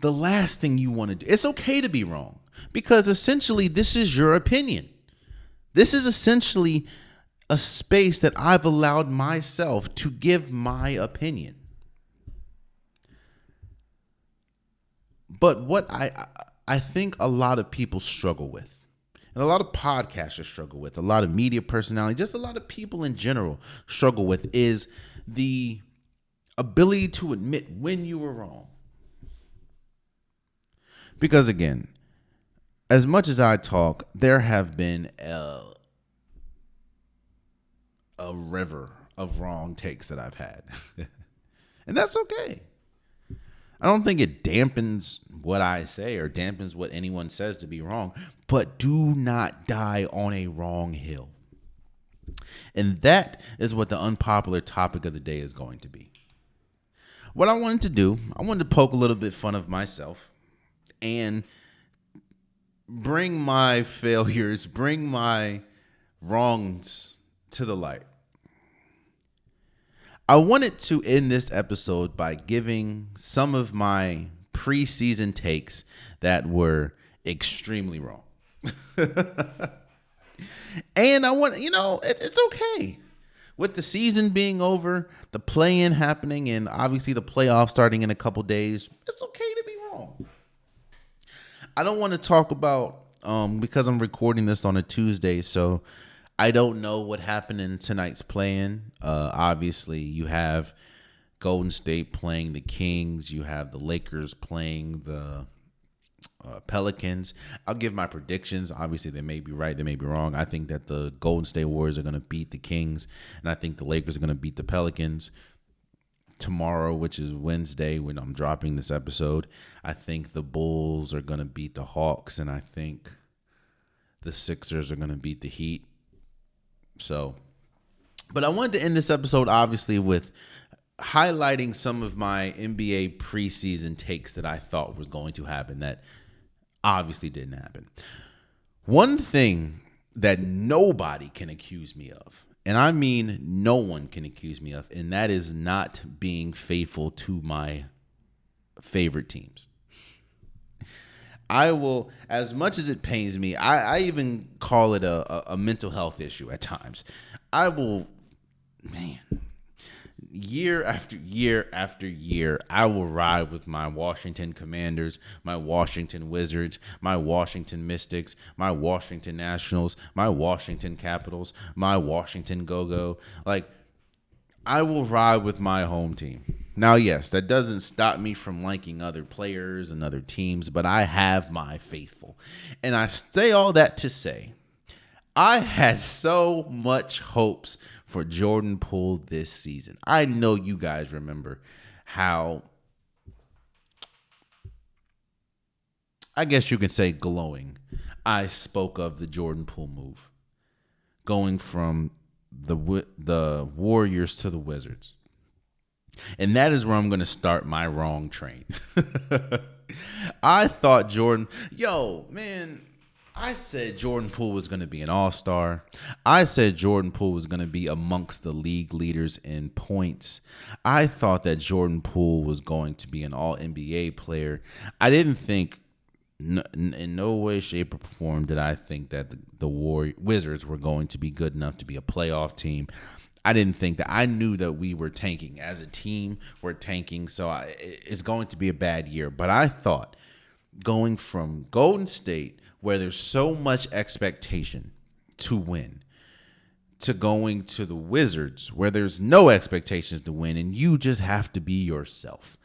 the last thing you want to do, it's okay to be wrong, because essentially this is your opinion. This is essentially a space that I've allowed myself to give my opinion. But what I think a lot of people struggle with, and a lot of podcasters struggle with, a lot of media personality, just a lot of people in general struggle with, is the ability to admit when you were wrong. Because again, as much as I talk, there have been a river of wrong takes that I've had. And that's okay. I don't think it dampens what I say or dampens what anyone says to be wrong, but do not die on a wrong hill. And that is what the unpopular topic of the day is going to be. What I wanted to do, I wanted to poke a little bit fun of myself and bring my failures, bring my wrongs to the light. I wanted to end this episode by giving some of my preseason takes that were extremely wrong. And I want, it's okay. With the season being over, the play-in happening, and obviously the playoffs starting in a couple days, it's okay to be wrong. I don't want to talk about, because I'm recording this on a Tuesday, so I don't know what happened in tonight's play-in. Obviously, you have Golden State playing the Kings. You have the Lakers playing the Pelicans. I'll give my predictions. Obviously, they may be right, they may be wrong. I think that the Golden State Warriors are going to beat the Kings, and I think the Lakers are going to beat the Pelicans tomorrow, which is Wednesday when I'm dropping this episode. I think the Bulls are going to beat the Hawks, and I think the Sixers are going to beat the Heat. So, but I wanted to end this episode, obviously, with highlighting some of my NBA preseason takes that I thought was going to happen that obviously didn't happen. One thing that nobody can accuse me of, and I mean no one can accuse me of, and that is not being faithful to my favorite teams. I will, as much as it pains me, I even call it a mental health issue at times. I will, year after year after year, I will ride with my Washington Commanders, my Washington Wizards, my Washington Mystics, my Washington Nationals, my Washington Capitals, my Washington Go-Go. Like, I will ride with my home team. Now, yes, that doesn't stop me from liking other players and other teams, but I have my faithful. And I say all that to say, I had so much hopes for Jordan Poole this season. I know you guys remember how, I guess you can say glowing, I spoke of the Jordan Poole move, going from the Warriors to the Wizards. And that is where I'm going to start my wrong train. I thought I said Jordan Poole was going to be an all-star. I said Jordan Poole was going to be amongst the league leaders in points. I thought that Jordan Poole was going to be an all-NBA player. I didn't think, in no way, shape, or form, did I think that the Wizards were going to be good enough to be a playoff team. I didn't think that. I knew that we were tanking. As a team, we're tanking, so it's going to be a bad year. But I thought going from Golden State, where there's so much expectation to win, to going to the Wizards, where there's no expectations to win, and you just have to be yourself.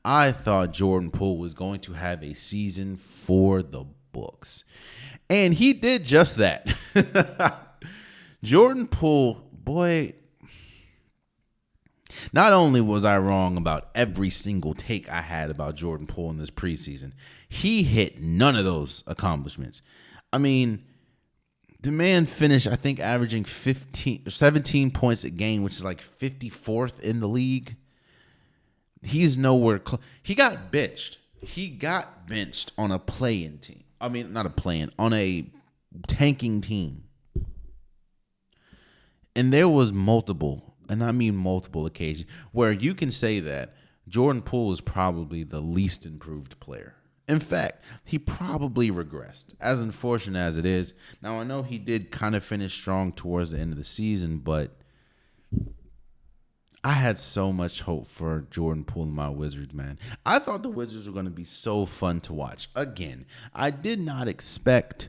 I thought Jordan Poole was going to have a season for the books. And he did just that. Jordan Poole, boy, not only was I wrong about every single take I had about Jordan Poole in this preseason, he hit none of those accomplishments. I mean, the man finished, I think, averaging 17 points a game, which is like 54th in the league. He's nowhere close. He got benched. He got benched on a play-in team. I mean, not a play-in, on a tanking team. And there was multiple occasions where you can say that Jordan Poole is probably the least improved player. In fact, he probably regressed, as unfortunate as it is. Now, I know he did kind of finish strong towards the end of the season, but I had so much hope for Jordan Poole and my Wizards, man. I thought the Wizards were going to be so fun to watch. Again, I did not expect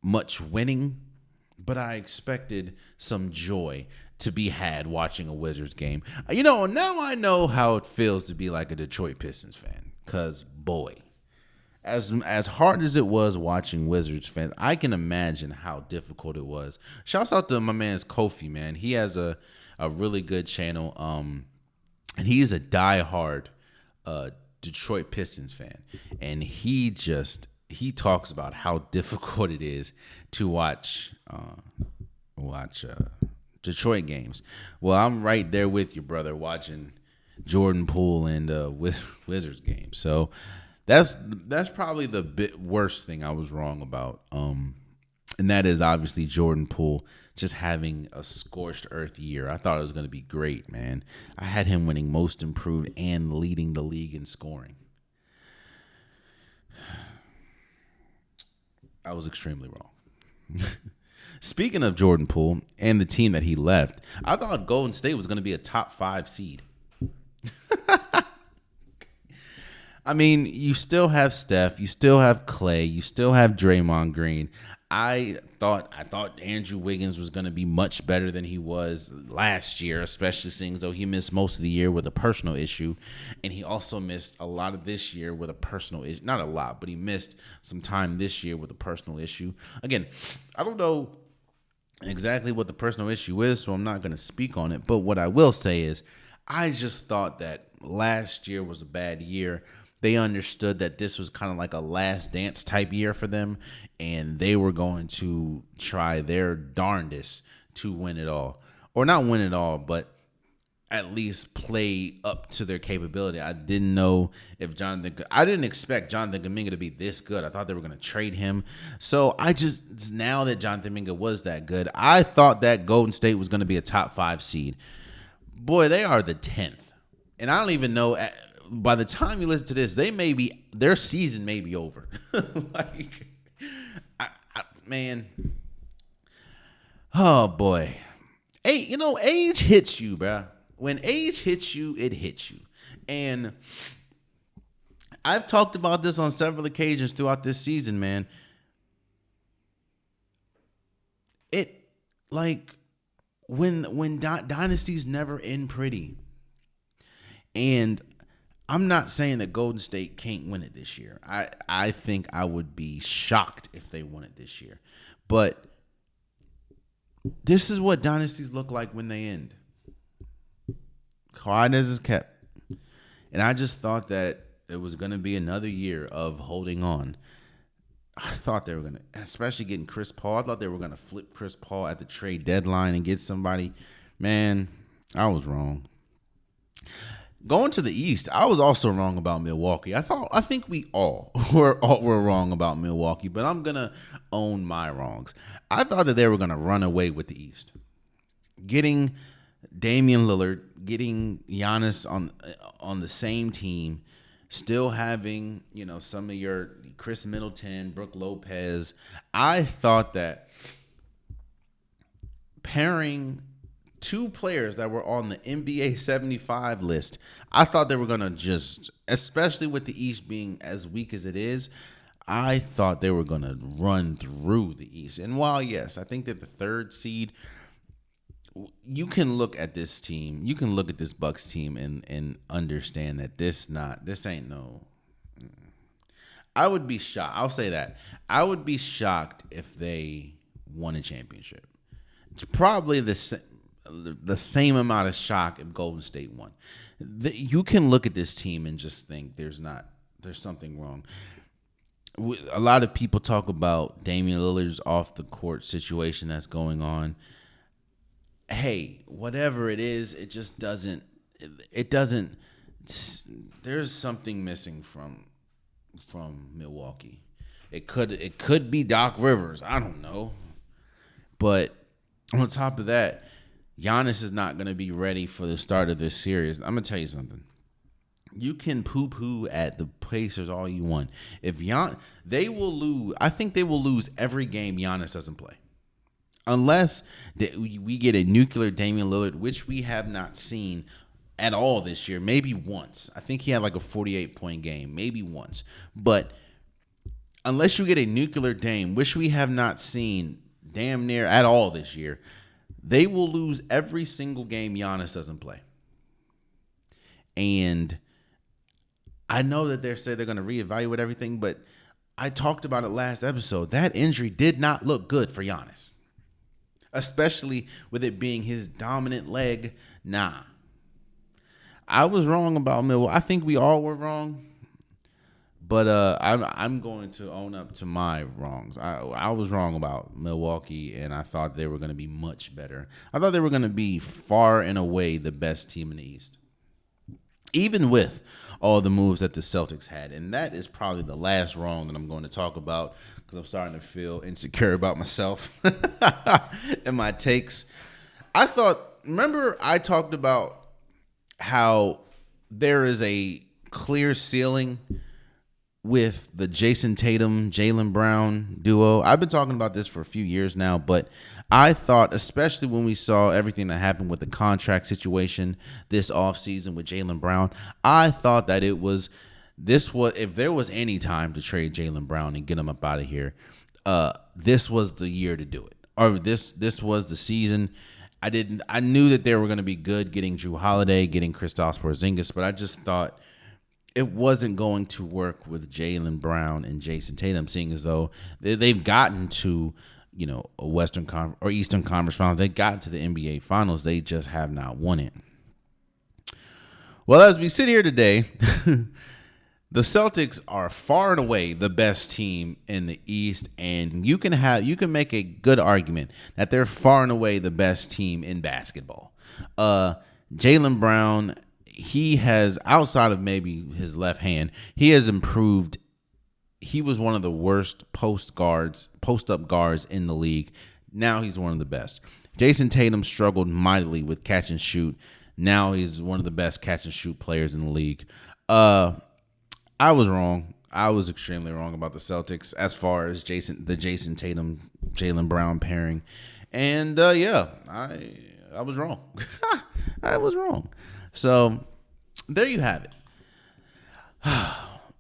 much winning, but I expected some joy to be had watching a Wizards game. Now I know how it feels to be like a Detroit Pistons fan. Because, boy, as hard as it was watching Wizards fans, I can imagine how difficult it was. Shouts out to my man's Kofi, man. He has a really good channel, and he's a diehard Detroit Pistons fan. And he talks about how difficult it is to watch Detroit games. Well, I'm right there with you, brother, watching Jordan Poole and Wizards game. So That's probably the worst thing I was wrong about. And that is obviously Jordan Poole just having a scorched earth year. I thought it was going to be great, man. I had him winning most improved and leading the league in scoring. I was extremely wrong. Speaking of Jordan Poole and the team that he left, I thought Golden State was going to be a top 5 seed. I mean, you still have Steph, you still have Clay, you still have Draymond Green. I thought Andrew Wiggins was going to be much better than he was last year, especially seeing as though he missed most of the year with a personal issue, and he also missed a lot of this year with a personal issue. Not a lot, but he missed some time this year with a personal issue. Again, I don't know exactly what the personal issue is, so I'm not going to speak on it. But what I will say is I just thought that last year was a bad year. They understood that this was kind of like a last dance type year for them, and they were going to try their darndest to win it all. Or not win it all, but at least play up to their capability. I didn't know if I didn't expect Jonathan Kuminga to be this good. I thought they were going to trade him. So now that Jonathan Kuminga was that good, I thought that Golden State was going to be a top 5 seed. Boy, they are the 10th. And I don't even know, by the time you listen to this, their season may be over. Man. Oh boy. Hey, age hits you, bro. When age hits you, it hits you. And I've talked about this on several occasions throughout this season, man. When dynasties never end pretty. And I'm not saying that Golden State can't win it this year. I think I would be shocked if they won it this year. But this is what dynasties look like when they end. Quietness is kept. And I just thought that it was going to be another year of holding on. I thought they were going to, especially getting Chris Paul. I thought they were going to flip Chris Paul at the trade deadline and get somebody. Man, I was wrong. Going to the East, I was also wrong about Milwaukee. I think we all were wrong about Milwaukee, but I'm going to own my wrongs. I thought that they were going to run away with the East. Getting Damian Lillard, getting Giannis on the same team, still having, some of your Chris Middleton, Brook Lopez. I thought that pairing 2 players that were on the NBA 75 list, I thought they were going to just, especially with the East being as weak as it is, I thought they were going to run through the East. And while, yes, I think that the 3rd seed, you can look at this team, you can look at this Bucks team and understand that this ain't no. I would be shocked. I'll say that. I would be shocked if they won a championship. It's probably the same amount of shock if Golden State won. You can look at this team and just think there's something wrong. A lot of people talk about Damian Lillard's off the court situation that's going on. Hey, whatever it is, it just doesn't. There's something missing from Milwaukee. It could be Doc Rivers. I don't know. But on top of that, Giannis is not going to be ready for the start of this series. I'm going to tell you something. You can poo-poo at the Pacers all you want. They will lose. I think they will lose every game Giannis doesn't play. Unless we get a nuclear Damian Lillard, which we have not seen at all this year. Maybe once. I think he had like a 48-point game. Maybe once. But unless you get a nuclear Dame, which we have not seen damn near at all this year, they will lose every single game Giannis doesn't play. And I know that they're going to reevaluate everything, but I talked about it last episode. That injury did not look good for Giannis. Especially with it being his dominant leg. Nah. I was wrong about Milwaukee. I think we all were wrong. But I'm going to own up to my wrongs. I was wrong about Milwaukee, and I thought they were going to be much better. I thought they were going to be far and away the best team in the East. even with all the moves that the Celtics had. And that is probably the last wrong that I'm going to talk about because I'm starting to feel insecure about myself and my takes. Remember I talked about how there is a clear ceiling with the Jason Tatum, Jaylen Brown duo. I've been talking about this for a few years now, but I thought, especially when we saw everything that happened with the contract situation this offseason with Jaylen Brown, I thought that if there was any time to trade Jaylen Brown and get him up out of here, this was the year to do it. Or this was the season. I knew that they were going to be good getting Jrue Holiday, getting Kristaps Porzingis, but I just thought it wasn't going to work with Jaylen Brown and Jason Tatum, seeing as though they've gotten to, a Western Conference or Eastern Conference Finals. They got to the NBA Finals. They just have not won it. Well, as we sit here today, the Celtics are far and away the best team in the East, and you can make a good argument that they're far and away the best team in basketball. Jaylen Brown, he has, outside of maybe his left hand, he has improved. He was one of the worst post-up guards in the league. Now he's one of the best. Jason Tatum struggled mightily with catch and shoot. Now he's one of the best catch and shoot players in the league. I was wrong. I was extremely wrong about the Celtics as far as the Jason Tatum, Jaylen Brown pairing. And I was wrong. I was wrong. So there you have it.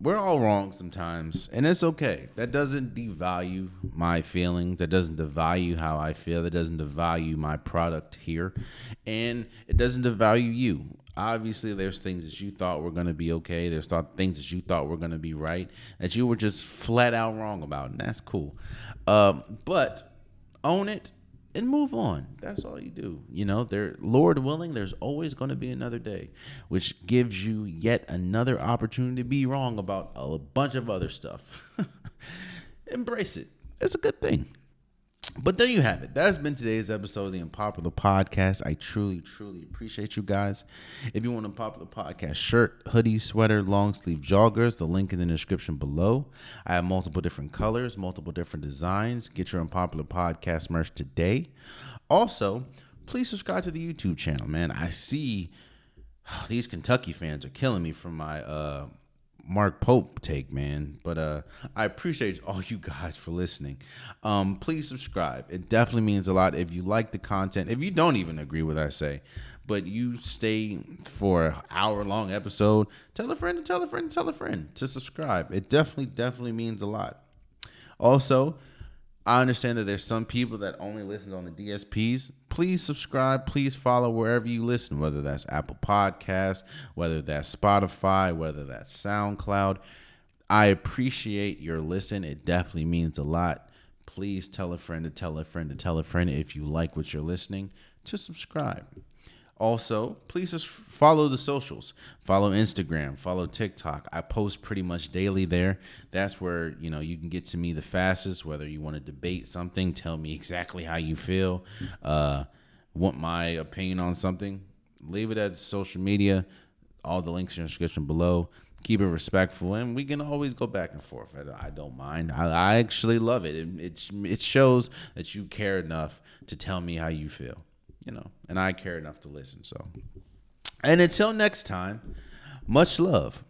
We're all wrong sometimes, and it's okay. That doesn't devalue my feelings. That doesn't devalue how I feel. That doesn't devalue my product here, and it doesn't devalue you. Obviously, there's things that you thought were going to be okay. There's things that you thought were going to be right that you were just flat out wrong about, and that's cool. But own it and move on. That's all you do. Lord willing, there's always going to be another day, which gives you yet another opportunity to be wrong about a bunch of other stuff. Embrace it. It's a good thing. But there you have it. That's been today's episode of the Unpopular Podcast. I truly, truly appreciate you guys. If you want an Unpopular Podcast shirt, hoodie, sweater, long sleeve joggers, the link in the description below. I have multiple different colors, multiple different designs. Get your Unpopular Podcast merch today. Also, please subscribe to the YouTube channel, man. I see these Kentucky fans are killing me for my Mark Pope take, man. But I appreciate all you guys for listening. Please subscribe. It definitely means a lot. If you like the content, if you don't even agree with what I say, but you stay for an hour-long episode, tell a friend and tell a friend and tell a friend to subscribe. It definitely means a lot. Also, I understand that there's some people that only listen on the DSPs. Please subscribe. Please follow wherever you listen, whether that's Apple Podcasts, whether that's Spotify, whether that's SoundCloud. I appreciate your listen. It definitely means a lot. Please tell a friend to tell a friend to tell a friend if you like what you're listening to subscribe. Also, please just follow the socials. Follow Instagram, follow TikTok. I post pretty much daily there. That's where, you can get to me the fastest, whether you want to debate something, tell me exactly how you feel, want my opinion on something, leave it at social media. All the links in the description below. Keep it respectful, and we can always go back and forth. I don't mind. I actually love it. It shows that you care enough to tell me how you feel. And I care enough to listen. So, and until next time, much love.